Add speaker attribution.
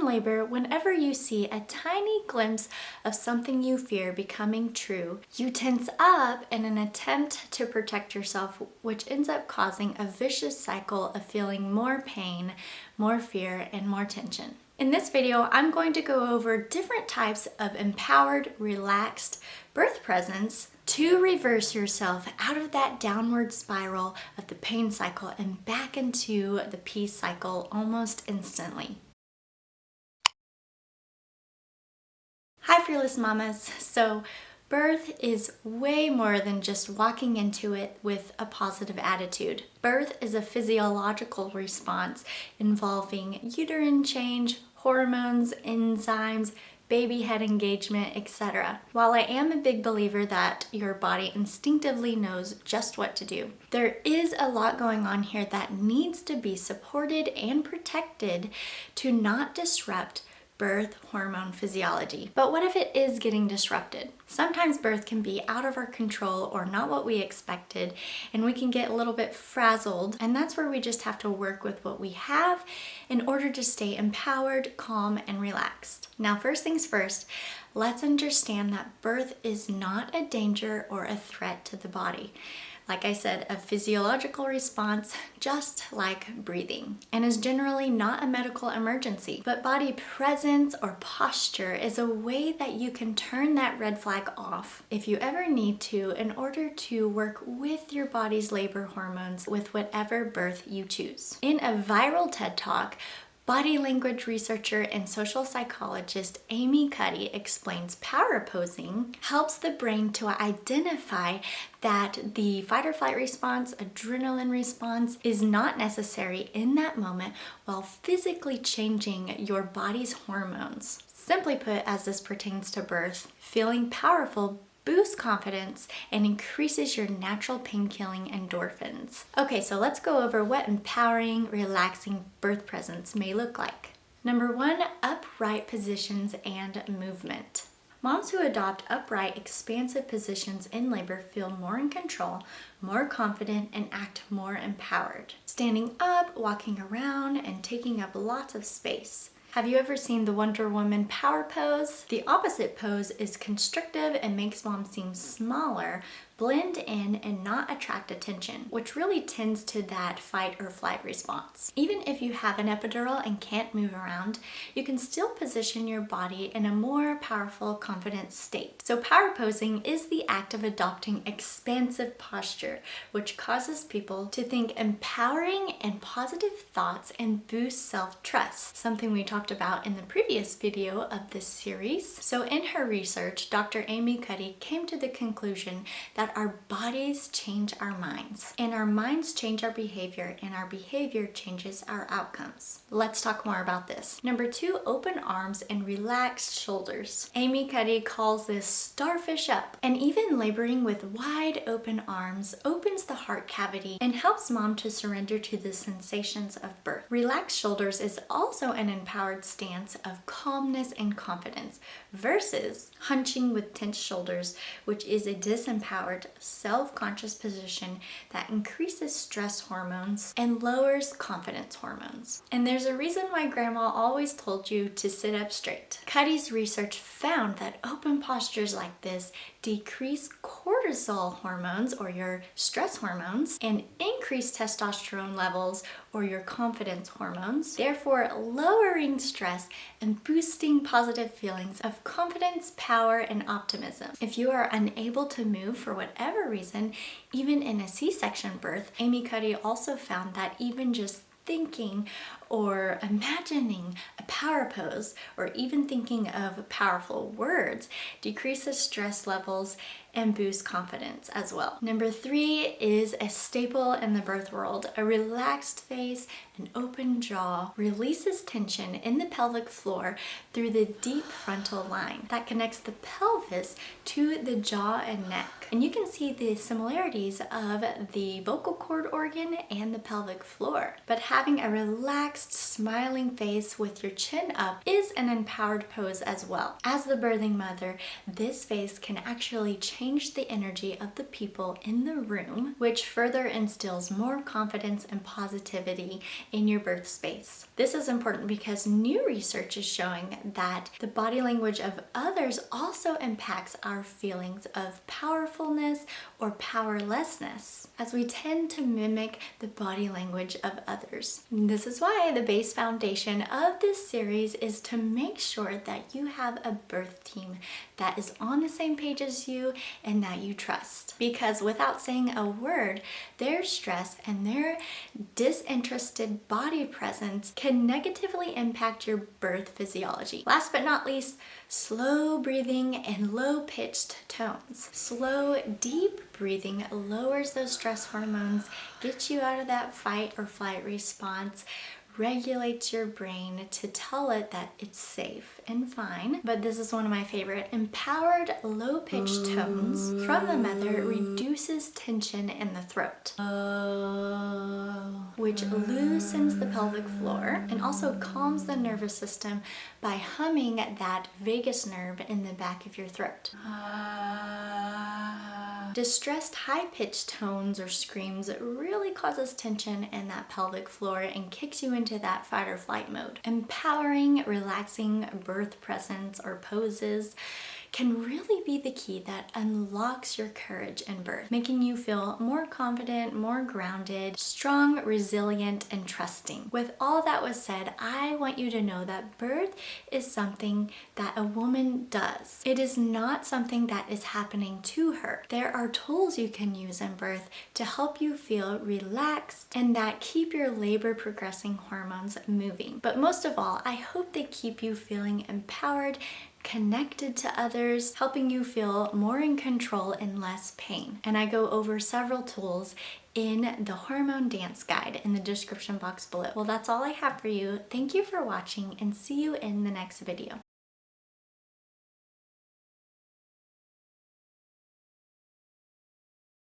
Speaker 1: labor, whenever you see a tiny glimpse of something you fear becoming true, you tense up in an attempt to protect yourself, which ends up causing a vicious cycle of feeling more pain, more fear, and more tension. In this video, I'm going to go over different types of empowered, relaxed birth presence to reverse yourself out of that downward spiral of the pain cycle and back into the peace cycle almost instantly. Hi, fearless mamas. So birth is way more than just walking into it with a positive attitude. Birth is a physiological response involving uterine change, hormones, enzymes, baby head engagement, etc. While I am a big believer that your body instinctively knows just what to do, there is a lot going on here that needs to be supported and protected to not disrupt birth hormone physiology. But what if it is getting disrupted? Sometimes birth can be out of our control or not what we expected, and we can get a little bit frazzled, and that's where we just have to work with what we have in order to stay empowered, calm, and relaxed. Now, first things first, let's understand that birth is not a danger or a threat to the body. Like I said, a physiological response just like breathing, and is generally not a medical emergency. But body presence or posture is a way that you can turn that red flag off if you ever need to in order to work with your body's labor hormones with whatever birth you choose. In a viral TED Talk, body language researcher and social psychologist Amy Cuddy explains power posing helps the brain to identify that the fight or flight response, adrenaline response, is not necessary in that moment while physically changing your body's hormones. Simply put, as this pertains to birth, feeling powerful boosts confidence and increases your natural pain-killing endorphins. Okay, so let's go over what empowering, relaxing birth presence may look like. Number 1, upright positions and movement. Moms who adopt upright, expansive positions in labor feel more in control, more confident, and act more empowered. Standing up, walking around, and taking up lots of space. Have you ever seen the Wonder Woman power pose? The opposite pose is constrictive and makes mom seem smaller, blend in, and not attract attention, which really tends to that fight or flight response. Even if you have an epidural and can't move around, you can still position your body in a more powerful, confident state. So power posing is the act of adopting expansive posture, which causes people to think empowering and positive thoughts and boost self-trust, something we talked about in the previous video of this series. So in her research, Dr. Amy Cuddy came to the conclusion that our bodies change our minds, and our minds change our behavior, and our behavior changes our outcomes. Let's talk more about this. Number 2, open arms and relaxed shoulders. Amy Cuddy calls this starfish up, and even laboring with wide open arms opens the heart cavity and helps mom to surrender to the sensations of birth. Relaxed shoulders is also an empowered stance of calmness and confidence versus hunching with tense shoulders, which is a disempowered, self-conscious position that increases stress hormones and lowers confidence hormones. And there's a reason why grandma always told you to sit up straight. Cuddy's research found that open postures like this decrease cortisol hormones, or your stress hormones, and increase testosterone levels, or your confidence hormones, therefore lowering stress and boosting positive feelings of confidence, power, and optimism. If you are unable to move for whatever reason, even in a C-section birth, Amy Cuddy also found that even just thinking or imagining a power pose, or even thinking of powerful words, decreases stress levels and boosts confidence as well. Number 3 is a staple in the birth world. A relaxed face, an open jaw, releases tension in the pelvic floor through the deep frontal line that connects the pelvis to the jaw and neck. And you can see the similarities of the vocal cord organ and the pelvic floor. But having a relaxed, smiling face with your chin up is an empowered pose as well. As the birthing mother, this face can actually change change the energy of the people in the room, which further instills more confidence and positivity in your birth space. This is important because new research is showing that the body language of others also impacts our feelings of powerfulness or powerlessness, as we tend to mimic the body language of others. This is why the base foundation of this series is to make sure that you have a birth team that is on the same page as you and that you trust. Because without saying a word, their stress and their disinterested body presence can negatively impact your birth physiology. Last but not least, slow breathing and low-pitched tones. Slow, deep breathing lowers those stress hormones, gets you out of that fight or flight response, regulates your brain to tell it that it's safe and fine. But this is one of my favorite. Empowered low-pitched tones from the mother reduces tension in the throat, which loosens the pelvic floor and also calms the nervous system by humming that vagus nerve in the back of your throat. Distressed high-pitched tones or screams really causes tension in that pelvic floor and kicks you into that fight or flight mode. Empowering, relaxing birth presence or poses can really be the key that unlocks your courage in birth, making you feel more confident, more grounded, strong, resilient, and trusting. With all that was said, I want you to know that birth is something that a woman does. It is not something that is happening to her. There are tools you can use in birth to help you feel relaxed and that keep your labor progressing hormones moving. But most of all, I hope they keep you feeling empowered, connected to others, helping you feel more in control and less pain. And I go over several tools in the hormone dance guide in the description box below. Well, that's all I have for you. Thank you for watching and see you in the next video.